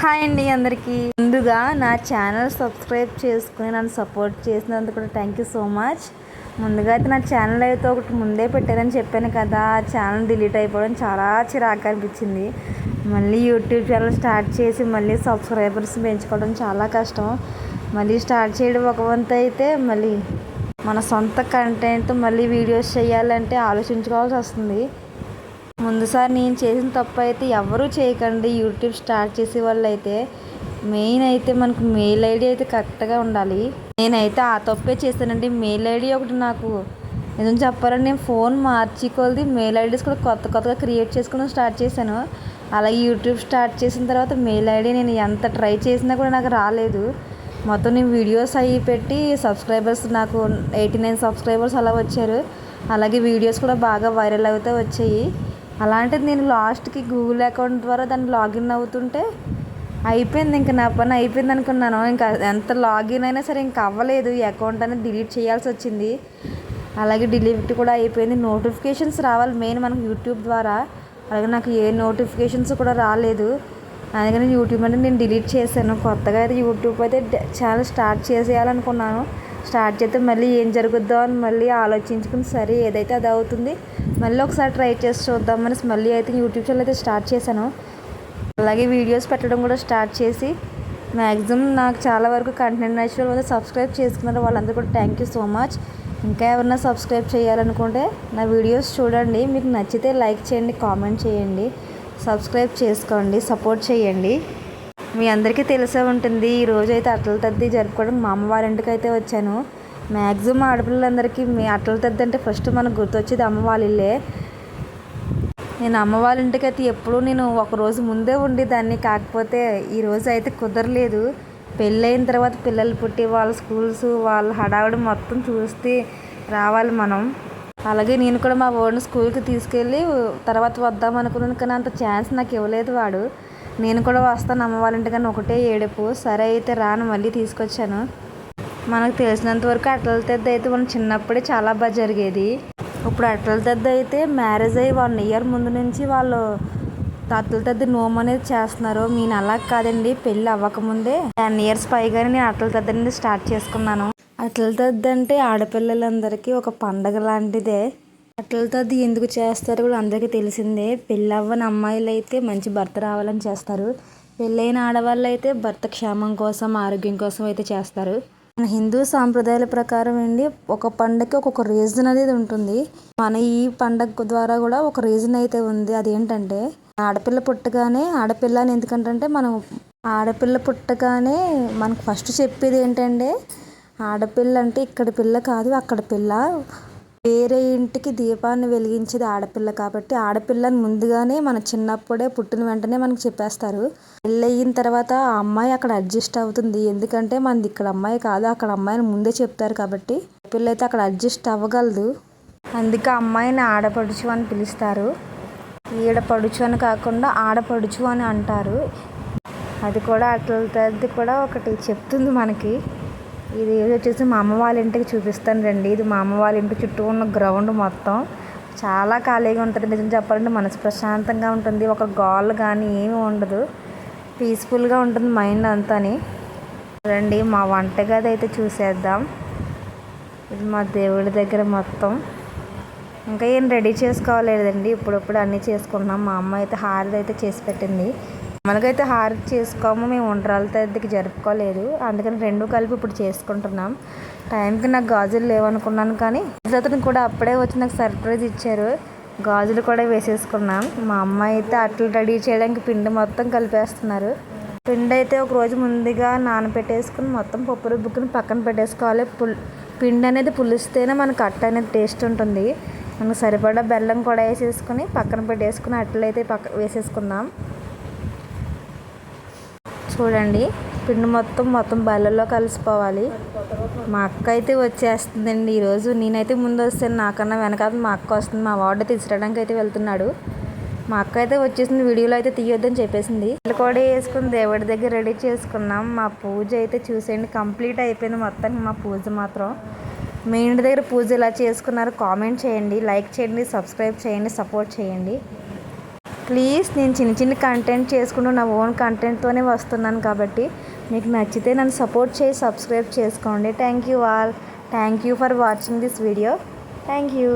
Hi అండి అందరికీ. ముందుగా నా ఛానల్ సబ్స్క్రైబ్ చేసుకుని నన్ను సపోర్ట్ చేసినందుకు కూడా థ్యాంక్ యూ సో మచ్. ముందుగా అయితే నా ఛానల్ అయితే ఒకటి ముందే పెట్టారని చెప్పాను కదా, ఆ ఛానల్ డిలీట్ అయిపోవడం చాలా చిరాకు అనిపించింది. మళ్ళీ యూట్యూబ్ ఛానల్ స్టార్ట్ చేసి మళ్ళీ సబ్స్క్రైబర్స్ పెంచుకోవడం చాలా కష్టం. మళ్ళీ స్టార్ట్ చేయడం ఒక వంతు అయితే మళ్ళీ మన సొంత కంటెంట్ మళ్ళీ వీడియోస్ చేయాలంటే ఆలోచించుకోవాల్సి వస్తుంది. ముందుసారి నేను చేసిన తప్పు అయితే ఎవరూ చేయకండి. యూట్యూబ్ స్టార్ట్ చేసే వాళ్ళు అయితే మెయిన్ అయితే మనకు మెయిల్ ఐడి అయితే కరెక్ట్గా ఉండాలి. నేనైతే ఆ తప్పే చేశానండి. మెయిల్ ఐడి ఒకటి నాకు నిజం చెప్పాలంటే నేను ఫోన్ మార్చుకోవాలి, మెయిల్ ఐడీస్ కూడా కొత్తగా క్రియేట్ చేసుకోవడం స్టార్ట్ చేశాను. అలాగే యూట్యూబ్ స్టార్ట్ చేసిన తర్వాత మెయిల్ ఐడి నేను ఎంత ట్రై చేసినా కూడా నాకు రాలేదు. మొత్తం నేను వీడియోస్ అవి పెట్టి సబ్స్క్రైబర్స్ నాకు 89 సబ్స్క్రైబర్స్ అలా వచ్చారు. అలాగే వీడియోస్ కూడా బాగా వైరల్ అవుతూ వచ్చాయి. అలాంటిది నేను లాస్ట్కి గూగుల్ అకౌంట్ ద్వారా దాన్ని లాగిన్ అవుతుంటే అయిపోయింది, ఇంకా నా పని అయిపోయింది అనుకున్నాను. ఇంకా ఎంత లాగిన్ అయినా సరే ఇంకా అవ్వలేదు, ఈ అకౌంట్ అనేది డిలీట్ చేయాల్సి వచ్చింది. అలాగే డిలీట్ కూడా అయిపోయింది. నోటిఫికేషన్స్ రావాలి మెయిన్ మనకు యూట్యూబ్ ద్వారా, అలాగే నాకు ఏ నోటిఫికేషన్స్ కూడా రాలేదు. అందుకని యూట్యూబ్ అంటే నేను డిలీట్ చేశాను. కొత్తగా అయితే యూట్యూబ్ అయితే ఛానల్ స్టార్ట్ చేసేయాలనుకున్నాను. స్టార్ట్ చేస్తే మళ్ళీ ఏం జరుగుద్దో అని మళ్ళీ ఆలోచించుకుని సరే ఏదైతే అది అవుతుంది మళ్ళీ ఒకసారి ట్రై చేసి చూద్దామని మళ్ళీ అయితే యూట్యూబ్ ఛానల్ అయితే స్టార్ట్ చేశాను. అలాగే వీడియోస్ పెట్టడం కూడా స్టార్ట్ చేసి మ్యాక్సిమం నాకు చాలా వరకు కంటెంట్ నచ్చిన వాళ్ళు సబ్స్క్రైబ్ చేసుకున్నారు. వాళ్ళందరూ కూడా థ్యాంక్ యూ సో మచ్. ఇంకా ఎవరైనా సబ్స్క్రైబ్ చేయాలనుకుంటే నా వీడియోస్ చూడండి, మీకు నచ్చితే లైక్ చేయండి, కామెంట్ చేయండి, సబ్స్క్రైబ్ చేసుకోండి, సపోర్ట్ చేయండి. మీ అందరికీ తెలిసే ఉంటుంది, ఈరోజు అయితే అట్ల తద్ది జరుపుకోవడం మా అమ్మ వాళ్ళ ఇంటికి అయితే వచ్చాను. మ్యాక్సిమం ఆడపిల్లలందరికీ మీ అట్ల తద్ది అంటే ఫస్ట్ మనకు గుర్తొచ్చేది అమ్మ వాళ్ళ ఇల్లే. నేను అమ్మ వాళ్ళ ఇంటికి అయితే ఎప్పుడూ నేను ఒకరోజు ముందే ఉండేదాన్ని, కాకపోతే ఈరోజు అయితే కుదరలేదు. పెళ్ళైన తర్వాత పిల్లలు పుట్టి వాళ్ళ స్కూల్స్ వాళ్ళ హడావుడి మొత్తం చూస్తే రావాలి మనం. అలాగే నేను కూడా మా వాడిని స్కూల్కి తీసుకెళ్ళి తర్వాత వద్దాం అనుకున్నాను, కానీ అంత ఛాన్స్ నాకు ఇవ్వలేదు వాడు. నేను కూడా వస్తాను అమ్మ వాళ్ళ ఇంటికన్నా ఒకటే ఏడుపు. సరే అయితే రాను, మళ్ళీ తీసుకొచ్చాను. మనకు తెలిసినంత వరకు అట్ల తద్ది అయితే మనం చిన్నప్పుడే చాలా బాగా జరిగేది. ఇప్పుడు అట్ల తద్ది అయితే మ్యారేజ్ అయ్యి 1 ఇయర్ ముందు నుంచి వాళ్ళు అట్ల తద్ది నోము అనేది చేస్తున్నారు. నేను అలా కాదండి, పెళ్ళి అవ్వకముందే 10 ఇయర్స్ పైగానే నేను అట్ల తద్ది అనేది స్టార్ట్ చేసుకున్నాను. అట్ల తద్ది అంటే ఆడపిల్లలందరికీ ఒక పండగ లాంటిదే. అట్ల తద్ది ఎందుకు చేస్తారో కూడా అందరికీ తెలిసిందే. పెళ్ళి అవ్వని అమ్మాయిలు అయితే మంచి భర్త రావాలని చేస్తారు. పెళ్ళైన ఆడవాళ్ళు అయితే భర్త క్షేమం కోసం ఆరోగ్యం కోసం అయితే చేస్తారు. మన హిందూ సాంప్రదాయాల ప్రకారం అండి ఒక పండగకి ఒక్కొక్క రీజన్ అనేది ఉంటుంది. మన ఈ పండగ ద్వారా కూడా ఒక రీజన్ అయితే ఉంది. అదేంటంటే ఆడపిల్ల పుట్టగానే, ఆడపిల్ల అని ఎందుకంటే మనం ఆడపిల్ల పుట్టగానే మనకు ఫస్ట్ చెప్పేది ఏంటంటే ఆడపిల్ల అంటే ఇక్కడ పిల్ల కాదు అక్కడ పిల్ల, వేరే ఇంటికి దీపాన్ని వెలిగించేది ఆడపిల్ల. కాబట్టి ఆడపిల్లని ముందుగానే మన చిన్నప్పుడే పుట్టిన వెంటనే మనకు చెప్పేస్తారు. పెళ్ళి అయిన తర్వాత ఆ అమ్మాయి అక్కడ అడ్జస్ట్ అవుతుంది, ఎందుకంటే మనది ఇక్కడ అమ్మాయి కాదు అక్కడ అమ్మాయిని ముందే చెప్తారు. కాబట్టి పిల్ల అయితే అక్కడ అడ్జస్ట్ అవ్వగలదు. అందుకే అమ్మాయిని ఆడపడుచు అని పిలుస్తారు. ఈడపడుచు అని కాకుండా ఆడపడుచు అని అంటారు. అది కూడా అట్లది కూడా ఒకటి చెప్తుంది మనకి. ఇది వచ్చేసి మా అమ్మ వాళ్ళ ఇంటికి చూపిస్తాను రండి. ఇది మా అమ్మ వాళ్ళ ఇంటి చుట్టూ ఉన్న గ్రౌండ్ మొత్తం చాలా ఖాళీగా ఉంటుంది. నిజం చెప్పాలంటే మనసు ప్రశాంతంగా ఉంటుంది. ఒక గోల్ కానీ ఏమీ ఉండదు, పీస్ఫుల్గా ఉంటుంది మైండ్ అంతాని. రండి మా వంటగది అయితే చూసేద్దాం. ఇది మా దేవుడి దగ్గర మొత్తం ఇంకా ఏం రెడీ చేసుకోవాలేదండి, ఇప్పుడప్పుడు అన్నీ చేసుకుంటున్నాం. మా అమ్మ అయితే హారతి అయితే చేసి పెట్టింది. మనకైతే హారతి చేసుకోము, మేము ఉండ్రాల తద్దికి జరుపుకోలేదు, అందుకని రెండు కలిపి ఇప్పుడు చేసుకుంటున్నాం. టైంకి నాకు గాజులు లేవనుకున్నాను, కానీ అతను కూడా అప్పుడే వచ్చి నాకు సర్ప్రైజ్ ఇచ్చారు. గాజులు కూడా వేసేసుకున్నాం. మా అమ్మ అయితే అట్లు రెడీ చేయడానికి పిండి మొత్తం కలిపేస్తున్నారు. పిండి అయితే ఒక రోజు ముందుగా నానబెట్టేసుకుని మొత్తం పప్పు రుబ్బుకుని పక్కన పెట్టేసుకోవాలి. పిండి అనేది పులిస్తేనే మనకు అట్ట అనేది టేస్ట్ ఉంటుంది. మనకు సరిపడా బెల్లం కూడా వేసేసుకుని పక్కన పెట్టేసుకుని అట్లు అయితే వేసేసుకుందాం. చూడండి పిండి మొత్తం బెల్లంలో కలిసిపోవాలి. మా అక్క అయితే వచ్చేస్తుందండి ఈరోజు. నేనైతే ముందు వస్తాను, నాకన్నా వెనకాల మా అక్క వస్తుంది. మా వాడు తీసుకురావడానికి అయితే వెళ్తున్నాడు. మా అక్క అయితే వచ్చేసింది, వీడియోలో అయితే తీయొద్దని చెప్పేసింది. వీళ్ళు కూడా వేసుకుని దేవుడి దగ్గర రెడీ చేసుకున్నాం. మా పూజ అయితే చూసేయండి కంప్లీట్ అయిపోయింది మొత్తానికి. మా పూజ మాత్రం మీ ఇంటి దగ్గర పూజ ఎలా చేసుకున్నారో కామెంట్ చేయండి, లైక్ చేయండి, సబ్స్క్రైబ్ చేయండి, సపోర్ట్ చేయండి. ప్లీజ్ నేను చిన్న చిన్న కంటెంట్ చేసుకుంటూ నా ఓన్ కంటెంట్తోనే వస్తున్నాను కాబట్టి మీకు నచ్చితే నన్ను సపోర్ట్ చేసి సబ్స్క్రైబ్ చేసుకోండి. Thank you all. Thank you for watching this video. Thank you.